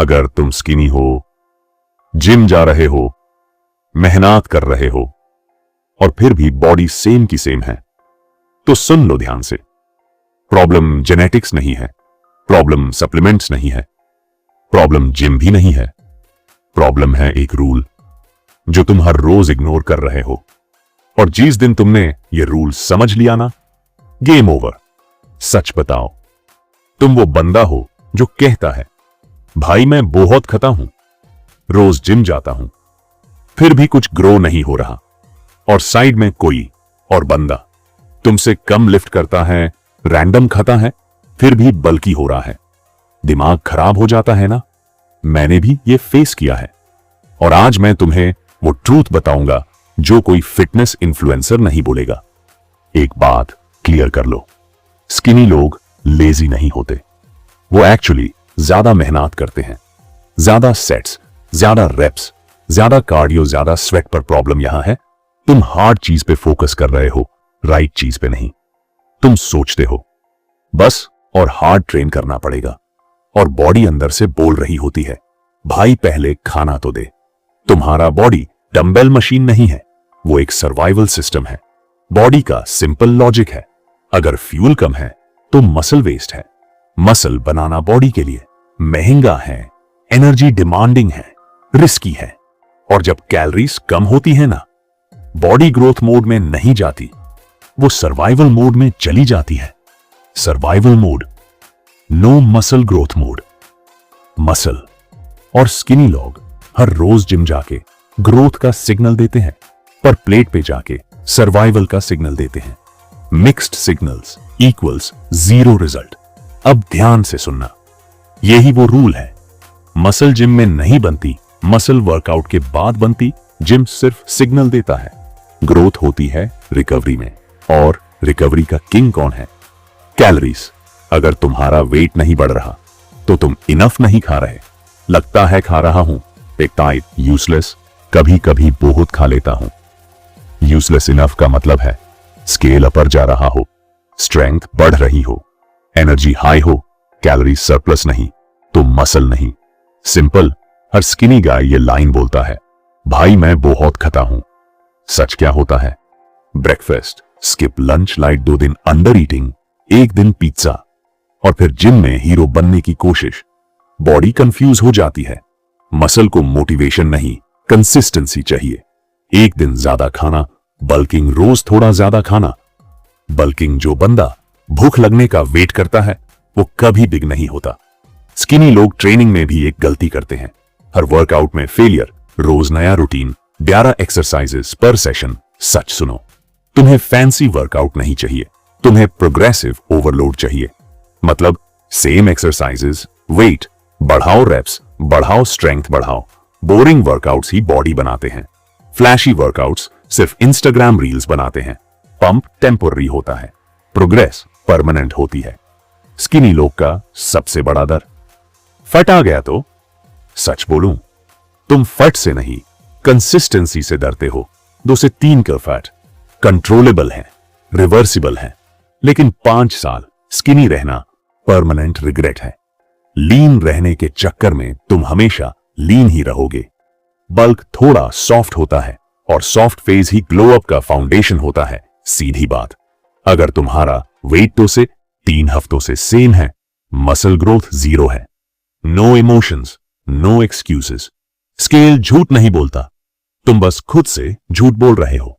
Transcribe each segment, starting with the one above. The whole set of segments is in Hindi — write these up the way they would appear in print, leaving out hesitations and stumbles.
अगर तुम स्किनी हो, जिम जा रहे हो, मेहनत कर रहे हो और फिर भी बॉडी सेम की सेम है, तो सुन लो ध्यान से। प्रॉब्लम जेनेटिक्स नहीं है, प्रॉब्लम सप्लीमेंट्स नहीं है, प्रॉब्लम जिम भी नहीं है। प्रॉब्लम है एक रूल जो तुम हर रोज इग्नोर कर रहे हो, और जिस दिन तुमने ये रूल समझ लिया ना, गेम ओवर। सच बताओ, तुम वो बंदा हो जो कहता है भाई मैं बहुत खाता हूं, रोज जिम जाता हूं, फिर भी कुछ ग्रो नहीं हो रहा, और साइड में कोई और बंदा तुमसे कम लिफ्ट करता है, रैंडम खाता है, फिर भी बल्कि हो रहा है। दिमाग खराब हो जाता है ना। मैंने भी ये फेस किया है, और आज मैं तुम्हें वो ट्रूथ बताऊंगा जो कोई फिटनेस इन्फ्लुएंसर नहीं बोलेगा। एक बात क्लियर कर लो, स्किनी लोग लेजी नहीं होते, वो एक्चुअली ज्यादा मेहनत करते हैं, ज्यादा सेट्स, ज्यादा रेप्स, ज्यादा कार्डियो, ज्यादा स्वेट। पर प्रॉब्लम यहां है, तुम हार्ड चीज पे फोकस कर रहे हो, राइट चीज पे नहीं। तुम सोचते हो बस और हार्ड ट्रेन करना पड़ेगा, और बॉडी अंदर से बोल रही होती है भाई पहले खाना तो दे। तुम्हारा बॉडी डंबेल मशीन नहीं है, वो एक सर्वाइवल सिस्टम है। बॉडी का सिंपल लॉजिक है, अगर फ्यूल कम है तो मसल वेस्ट है। मसल बनाना बॉडी के लिए महंगा है, एनर्जी डिमांडिंग है, रिस्की है, और जब कैलोरीज कम होती है ना, बॉडी ग्रोथ मोड में नहीं जाती, वो सर्वाइवल मोड में चली जाती है। Survival mode, no muscle growth mode. Muscle और स्किनी लोग हर रोज जिम जाके ग्रोथ का सिग्नल देते हैं, पर प्लेट पे जाके सर्वाइवल का सिग्नल देते हैं। Mixed signals equals zero result. अब ध्यान से सुनना, यही वो रूल है। मसल जिम में नहीं बनती, मसल वर्कआउट के बाद बनती। जिम सिर्फ सिग्नल देता है, ग्रोथ होती है रिकवरी में। और रिकवरी का किंग कौन है? कैलोरीज। अगर तुम्हारा वेट नहीं बढ़ रहा तो तुम इनफ नहीं खा रहे। लगता है खा रहा हूं, एक टाइप यूजलेस, कभी कभी बहुत खा लेता हूं। यूजलेस इनफ का मतलब है स्केल अपर जा रहा हो, स्ट्रेंथ बढ़ रही हो, एनर्जी हाई हो, कैलोरी सरप्लस नहीं तो मसल नहीं। सिंपल, हर स्किनी गाय ये लाइन बोलता है, भाई मैं बहुत खाता हूं। सच क्या होता है? ब्रेकफास्ट स्किप, लंच लाइट, 2 दिन अंडर ईटिंग, 1 दिन पिज्जा, और फिर जिम में हीरो बनने की कोशिश। बॉडी कंफ्यूज हो जाती है। मसल को मोटिवेशन नहीं, कंसिस्टेंसी चाहिए। 1 दिन ज्यादा खाना, बल्किंग रोज थोड़ा ज्यादा खाना। बल्किंग जो बंदा भूख लगने का वेट करता है वो कभी बिग नहीं होता। स्किनी लोग ट्रेनिंग में भी एक गलती करते हैं, हर वर्कआउट में फेलियर, रोज नया रूटीन, 11 एक्सरसाइजेस पर सेशन। सच सुनो, तुम्हें फैंसी वर्कआउट नहीं चाहिए, तुम्हें प्रोग्रेसिव ओवरलोड चाहिए। मतलब सेम एक्सरसाइजेस, वेट बढ़ाओ, रेप्स बढ़ाओ, स्ट्रेंथ बढ़ाओ। बोरिंग वर्कआउट्स ही बॉडी बनाते हैं, फ्लैशी वर्कआउट्स सिर्फ इंस्टाग्राम रील्स बनाते हैं। पंप टेम्पोररी होता है, प्रोग्रेस परमानेंट होती है। स्किनी लोग का सबसे बड़ा डर, फट आ गया तो। सच बोलूं, तुम फट से नहीं, कंसिस्टेंसी से डरते हो। 2 से 3 का फट कंट्रोलेबल है, रिवर्सिबल है, लेकिन 5 साल स्किनी रहना परमानेंट रिग्रेट है। लीन रहने के चक्कर में तुम हमेशा लीन ही रहोगे। बल्क थोड़ा सॉफ्ट होता है, और सॉफ्ट फेज ही ग्लो अप का फाउंडेशन होता है। सीधी बात, अगर तुम्हारा वेट 2 से 3 हफ्तों से सेम है, मसल ग्रोथ 0 है। No emotions, no excuses. Scale झूठ नहीं बोलता, तुम बस खुद से झूठ बोल रहे हो।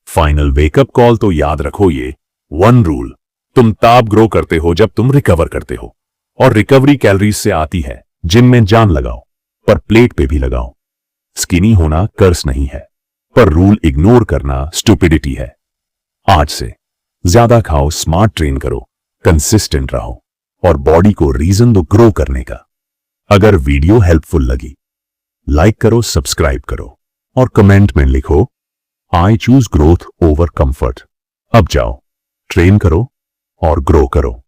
फाइनल वेकअप कॉल तो याद रखो ये 1 रूल, तुम तब ग्रो करते हो जब तुम रिकवर करते हो, और रिकवरी कैलोरीज से आती है। जिम में जान लगाओ, पर प्लेट पे भी लगाओ। स्किनी होना कर्स नहीं है, पर रूल इग्नोर करना स्टुपिडिटी है। आज से ज्यादा खाओ, स्मार्ट ट्रेन करो, कंसिस्टेंट रहो, और बॉडी को रीजन दो ग्रो करने का। अगर वीडियो हेल्पफुल लगी, लाइक करो, सब्सक्राइब करो, और कमेंट में लिखो I choose growth over comfort. अब जाओ, ट्रेन करो और ग्रो करो।